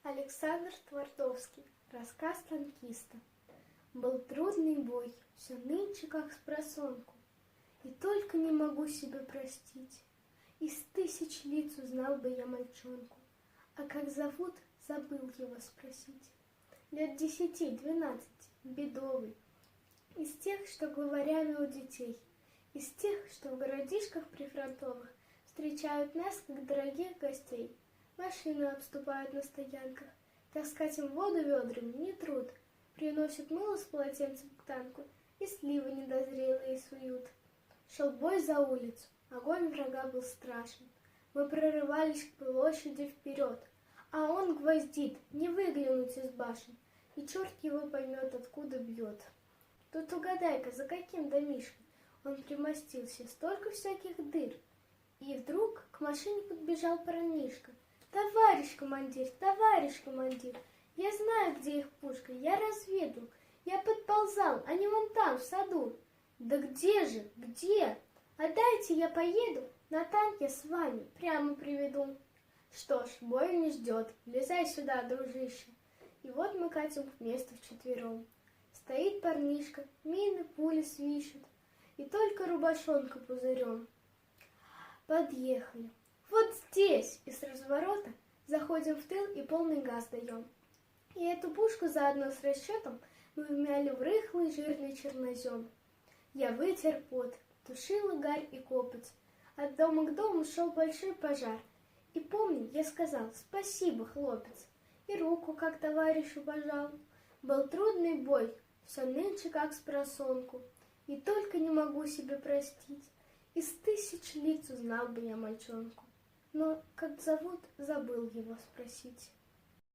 Александр Твардовский. Рассказ танкиста. Был трудный бой, все нынче как спросонку, и только не могу себе простить. Из тысяч лиц узнал бы я мальчонку, а как зовут, забыл его спросить. Лет 10-12, бедовый, из тех, что главарями у детей, из тех, что в городишках прифронтовых встречают нас, как дорогих гостей. Машины обступают на стоянках, таскать им воду ведрами не труд. Приносят мыло с полотенцем к танку, и сливы недозрелые суют. Шел бой за улицу, огонь врага был страшен. Мы прорывались к площади вперед, а он гвоздит, не выглянуть из башен, и черт его поймет, откуда бьет. Тут угадай-ка, за каким домишкой он примостился, столько всяких дыр. И вдруг к машине подбежал парнишка. Товарищ командир, я знаю, где их пушка, я разведал, я подползал, они вон там, в саду. Да где же, где? А дайте я поеду, на танке с вами прямо приведу. Что ж, бой не ждет, влезай сюда, дружище. И вот мы катим к месту вчетвером. Стоит парнишка, мины, пули свищут, и только рубашонка пузырем. Подъехали. Вот здесь, и с разворота, заходим в тыл и полный газ даем. И эту пушку заодно с расчетом мы вмяли в рыхлый жирный чернозем. Я вытер пот, тушила гарь и копоть. От дома к дому шел большой пожар. И помню, я сказал: спасибо, хлопец, и руку как товарищу пожал. Был трудный бой, все нынче как спросонку, и только не могу себе простить. Из тысяч лиц узнал бы я мальчонку, но как зовут, забыл его спросить.